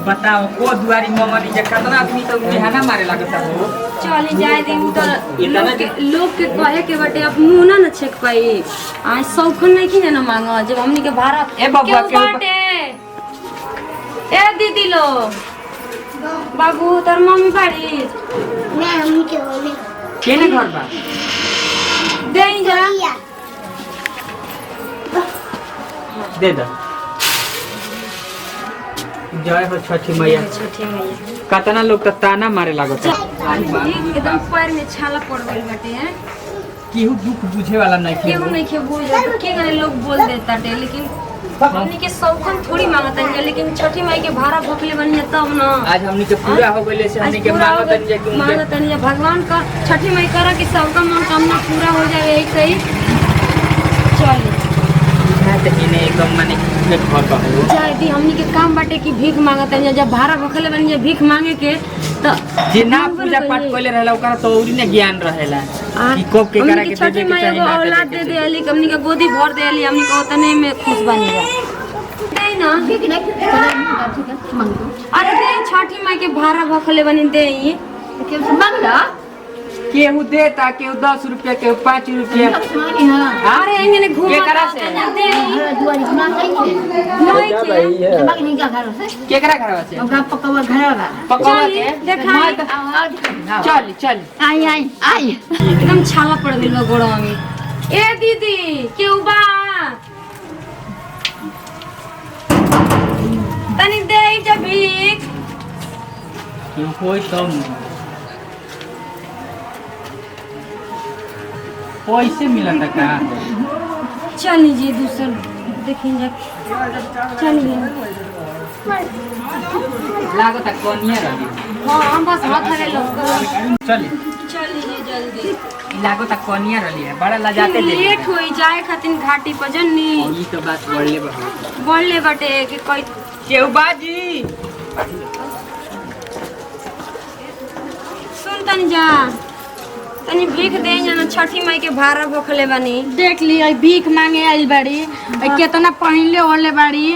बताओ को दुआरी ममनी जे कितना आदमी तो बिहाना मारे लागत हो। चल जाए दिन तो लोग के कहे के बटे अब मुंह ना छेक पाई। आज सौखन नहीं की ना मांगो जब हमनी के भाड़ा ए बबुआ के बाटे ए दीदी लो बाबू तोर मम्मी बाड़ी मैं हमनी के होले केने घर बा दे जा दे दो। जय हो छठी मैया। छठी मैया कितना लोग तो ताना मारे लागत है। एकदम पैर में छाला पड़ गइल बाटे हैं। केहू दुख बुझे वाला नहीं केहू नहीं के बुझ के गने लोग बोल देता टे लेकिन हमनी के सौखन थोड़ी मांगत है लेकिन छठी माई के भाड़ा भोकले बनिए तब ना आज हमनी के पूरा हो गइले से हमनी के मांगत है कि मांगत है भगवान का छठी माई करा कि सबका मनोकामना पूरा हो जाए यही सही चल इने एकदम माने घर का हो जाए दी हमनी के काम बाटे कि भीख मांगत है जब भाड़ा भोकले बनिए भीख मांगे के त जे ना पूजा पाठ कइले रहला ओकरा तो औरी ने ज्ञान रहेला कि कब के करा के देबे के चाहिए ना औलाद दे दे अली हमनी के गोदी भर दे अली हमनी को तने में खुश बनी जा दे ना अरे दे छठी माई के भाड़ा भोकले बनी दे ई के मांगला केहू देता केहू 10 रुपया केहू 5 रुपया। अरे एंगने घूम के करा से दे दुआरी बना नहीं नहीं के बाकी नहीं का घर से केकरा घरवा से ओकरा पकवा घर बा पकवा के देखा चल चल आई आई आई एकदम छाला पड़ गइल बा गोड़वा में ए दीदी केहू बा तनी दे जब भीख केहू कोई कम पैसे मिला था का चल लीजिए दूसरा देखेंगे चलिए लागत है कोनिया रही। हाँ बस हाथ हरे लोग चल चल लीजिए जल्दी लागत है कोनिया रही है बड़ा लजाते दे लेट होई जाए खातिर घाटी पर जन्नी ई तो बात बढ़ले बा बोलले बटे कि कोई केहू बाजी सुन तनी जा तनी भीख दे ना छठी माई के भाड़ा भोखले बनी देख ली आई भीख मांगे आई बाड़ी कितना पहिनले ओले बाड़ी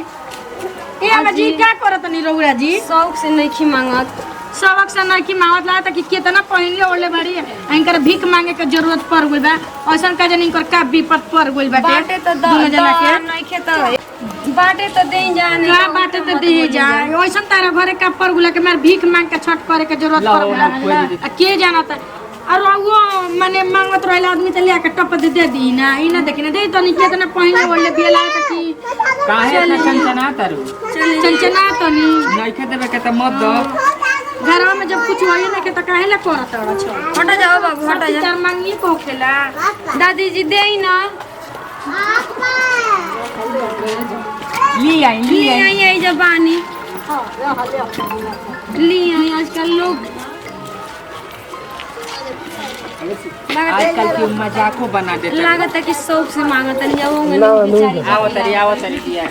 ए अम्मा जी क्या करत नी रउरा जी शौक से नहीं खी मांगत सबक से नहीं कि मावत ला कि कितना पहिनले ओले बाड़ी इनकर भीख मांगे के जरूरत पड़ गइल बा ऐसन का जन इनकर का विपत पड़ गइल बाटे बाटे तो दोनों जना के नहीं खेत बाटे तो दे जाने का बाटे तो दे जा ऐसन तारा घरे का पड़ गइल के मार भीख मांग के छठ करे के जरूरत पड़ गइल आ के जानत और वो माने मांगत रहल आदमी त लेके टप दे दी ना ई ना देखी ना दे तनी कितना पहिने ओले बेला कि काहे ना चंचना तारू चंचना तनी नहीं खे देबे के त मत दो घरवा में जब कुछ होई ना के त काहे ला करत छ हटा जाओ बाबू हटा जा चार मांगी को खेला दादी जी दे ना ली आई आई जबानी ली आई आजकल लोग आजकल की मजाको बना देते लागत है कि शौक से मांगत है जाओगे आओ तरी दिया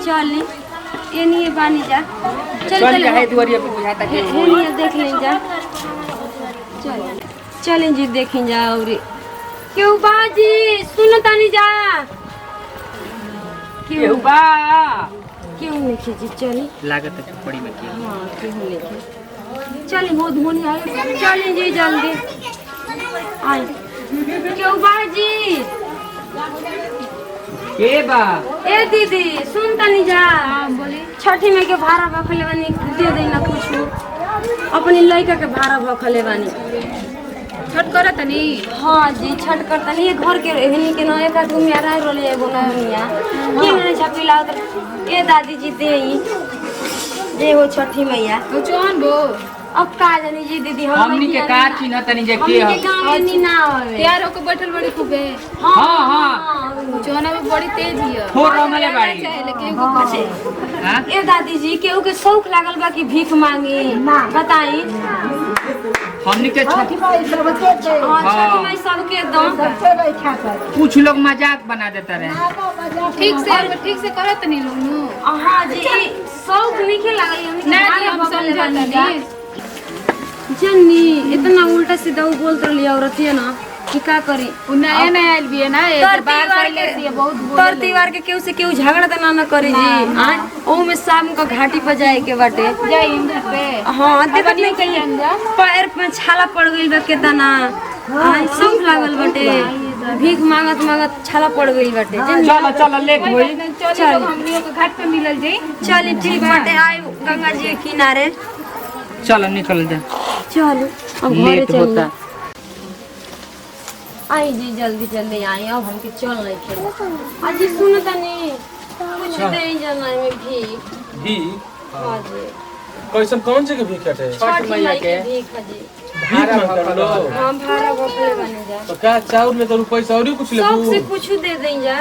चल ये नहीं बानी जा चल है दुआरिया पे बुझाता के ये देख ले जा चल चलें जी देखें जा और क्यों बाजी सुन तानी जा केहू बा क्यों लिखे जी चली लागत है झोपड़ी में के हाँ क्यों लिखे चली बहुत धोनी आई चलें जी जल्दी आई क्यों बाजी के बा ए दीदी सुन तनी जा बोली छठी में के भाड़ा भखले बानी दे देना कुछ अपनी लड़का के भाड़ा भखले बानी छठ कर तनी हाँ जी छठ कर तनी घर के रहनी के ना एक आदमी आ रहा रोले एगो ना मिया की मैंने छपी लाओ तो ए दादी जी दे हो छठी मैया ओ चोन बो अब का जानी जी दीदी हमनी के का चिन्ह तनी जे के हमनी के काम नहीं ना आवे यार ओके बैठल बड़ी खूबे हां हां चोना में बड़ी तेज हिय हो रमले बाड़ी लेकिन को पछे हां ए दादी जी केहू के शौक लागल बा कि भीख मांगी बताई हमनी के छठी हाँ छठी माई सबके दम कुछ लोग मजाक बना देता रहे ठीक से करत नहीं लोग हाँ जी शौक नहीं के लागल हमनी के हम समझा नहीं जन्नी इतना उल्टा सीधा बोलत रही औरत है ना कि का करी नया नया आइल भी है ना तर त्योहार के केहू से केहू झगड़ा तो ना करे जी आय ओ में शाम को घाटी पर जाए के बाटे जय हिंद पे हां देखत नहीं कहीं पैर में छाला पड़ गइल बा केतना आय सब लागल बाटे भीख मांगत मांगत छाला पड़ गइल बाटे चलो चलो लेट होई चल हमनियों के घाट पे मिलल जाई चल ठीक बाटे आय गंगा जी के किनारे चलो निकल जा चलो अब घरे लेट चल होता आई जी जल्दी जल्दी आई अब हमके चल नहीं खेल अजी सुनो तनी कुछ दे जाना है भीख भी हां जी कैसन कौन से के भीख हटे छठ मैया के भीख जी भीख मांग लो हां भाड़ा गोपले बने जा तो का चाउर में तो पैसा और कुछ लेबू सबसे कुछ दे दें जा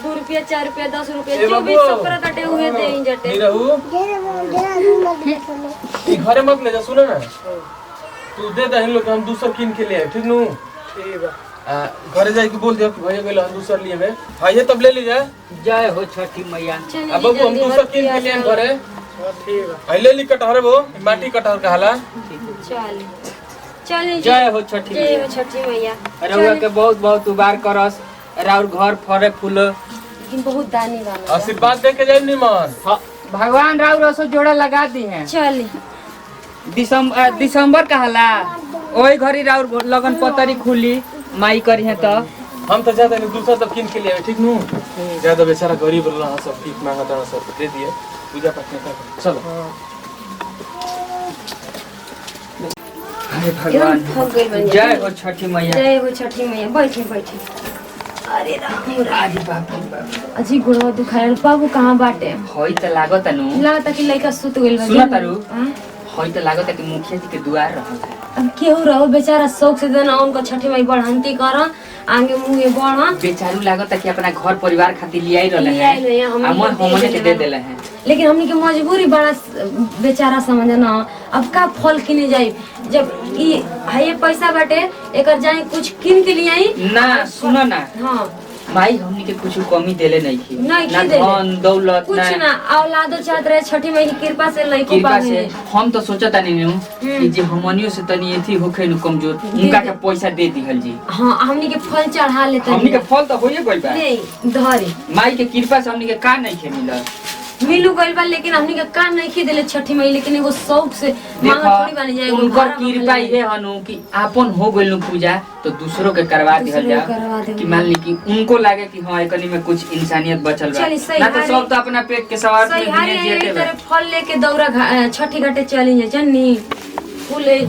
2 रुपया 4 रुपया 10 रुपया ए जो भी बाबू। सब करत हटे हुए दे जटे नहीं रहू ई घरे मत ले जा सुनो ना तू दे दे लोग हम दूसर किन के ले आए ठीक नु ठीक है घरे जाके बोल दियो कि भैया गेलो हम दूसर लिए में भाई तब ले लीजिए जय हो छठी मैया अब बाबू हम दूसर किन के लिए घरे ठीक है पहले ली कटहर वो माटी कटहर कहला चल चल जय हो छठी जय मैया हो छठी मैया रउआ के बहुत बहुत उबार करस राउर घर फरे फूल लेकिन बहुत दानी वाला आशीर्वाद दे के जाई निमन भगवान राउर रसो जोड़ा लगा दी है चल दिसंबर कहला ओही घड़ी राउर लगन पतरी खुली माई करी है तो हम तो ज्यादा नहीं दूसरा तब किन के लिए आए, ठीक नु ज्यादा बेचारा गरीब रहा सब ठीक मांगता रहा सब दे दिए पूजा पाठ में कर चलो अरे भगवान थक गइल बन जय हो छठी मैया जय हो छठी मैया बैठे बैठे अरे राम आदि बाप रे बाप अजी गुड़वा दुखायल बाबू कहाँ बाटे होई त लागत नु लगता कि लड़का सुत गइल बा सुना तारू? हाँ? होई त लागत कि मुखिया जी के दुआर रहल है अब केहू रहो बेचारा शौक से देना उनको छठी माई बढ़ंती कर आगे मुंह बढ़ बेचारू लागत कि अपना घर परिवार खातिर लियाई रहले लियाई रहले हैं, हैं हमनी हमन के हमने दे के देले दे देले हैं लेकिन हमनी के मजबूरी बड़ा बेचारा समझना अब का फल किने जाई जब ई हाये पैसा बाटे एकर जाई कुछ किन के लिए आई ना सुनो ना हाँ माई हमनी के कुछ कमी देले नहीं थी नहीं ना की देले। धन दौलत कुछ ना औलादो चाहत रहे छठी माई की कृपा से लइको कृपा पावे से हम तो सोचता नहीं नु कि जे हमनियो से तनी एथी होखे नु कमजोर उनका के पैसा दे दिहल जी हाँ हमनी के फल चढ़ा लेते हमनी के फल तो होइए गइल बा नहीं धरे माई के कृपा से हमनी के का नहीं खे मिलल मिलू गइल बा लेकिन हमनी के काम नहीं की देले छठी माई लेकिन एगो शौक से मांगा थोड़ी बन जाए देखो उनकर कृपा ये हनु कि आपन हो गइल नु पूजा तो दूसरों के करवा दिहल दूसरों जा के करवा देहल कि मान ली कि उनको लागे कि हां एकनी में कुछ इंसानियत बचल बा चली, सही ना तो हारी। सब तो अपना पेट के सवार में सही हारी दुनिया यही जीते बा तरह फल लेके दौरा छठी घाटे चली जाए जन्नी फूले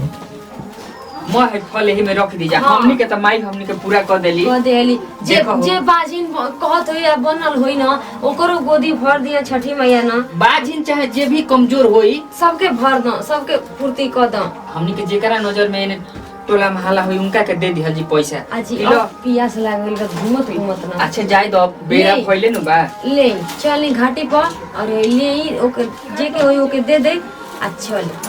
मैं है फल यही में रख दी जा हाँ। हमनी के त माई हमनी के पूरा कर देली कह देली जे देखो हो। जे बाजिन कहत होई या बनल होई ना ओकरो गोदी भर दिया छठी मैया ना बाजिन चाहे जे भी कमजोर होई सबके भर दो सबके पूर्ति कर दो हमनी के जेकरा नजर में एने टोला महला होई उनका के दे दिहल जी पैसा आज ई लो। पियास लागल बा घूमत घूमत ना अच्छा जाय दो बेरा ले। फैले नु बा ले चली घाटी पर और ले ही ओके जे के होई ओके दे दे अच्छा ले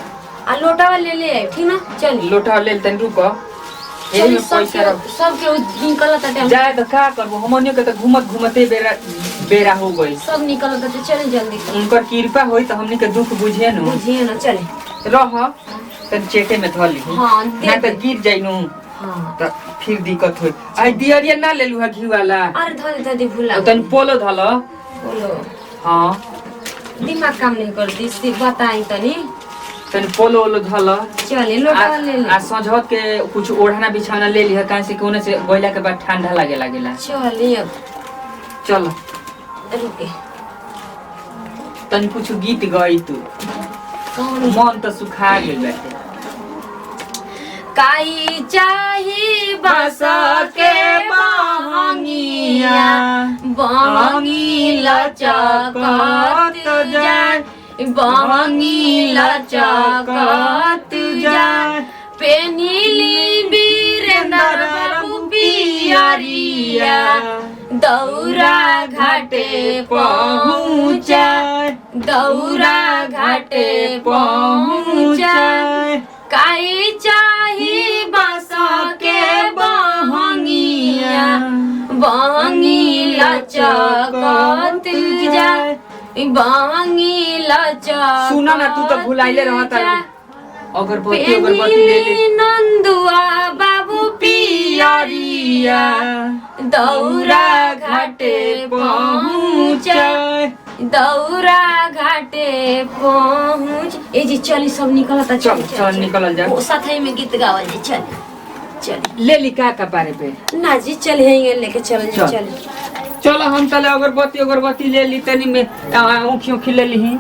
आ लोटावा ले ले आई, ठीक ना चल लोटा ले तन रुको एही में पैसा रख सबके निकलत टाइम जाए तो का करबो हमनियो के तो घूमत घूमते बेरा बेरा हो गई सब निकलत तो चले जल्दी उनकर कृपा होई तो हमनी के दुख बुझे नु बुझिए ना चले रह तन चेटे में धर ली हाँ, दे ना दे। तो गिर जाई नु हाँ तो फिर दिक्कत होई आई दियरिया ना ले लू है घी वाला अरे धर भूला तन पोलो धल बोलो हां दिमाग काम नहीं करती सी बताई तनी तन पोलो ओलो धल चले लोटा ले ले आ सजहत के कुछ ओढ़ना बिछाना ले लिह काहे से कोने से गोइला के बाद ठंडा लागे लागेला चले अब चल रुके तन कुछ गीत गई तू कौन मन तो सुखा गेल बाटे काई चाही बस के बहंगिया बहंगी लचकत जान बहंगी लचकत जान पेनीली वीरेंद्र बाबू पियरिया दौरा घाटे पहुँचा दौरा घाटे पहुँचा काई चाही बास के बहंगिया बहंगी लचकत जाए बहंगी लचकत सुना ना तू तो भुलाइले रहता अगरबत्ती ले ले नंदुआ बाबू पी पियरिया दौरा घाटे पहुँच दौरा घाटे पहुँच ए जी चली सब निकलता चल चल निकल जा वो साथ में गीत गावल जी चल चल ले ली का बारे पे ना जी चल है लेके चल जी चल चलो हम तले अगरबत्ती ले ली तनी में ऊखी ले ली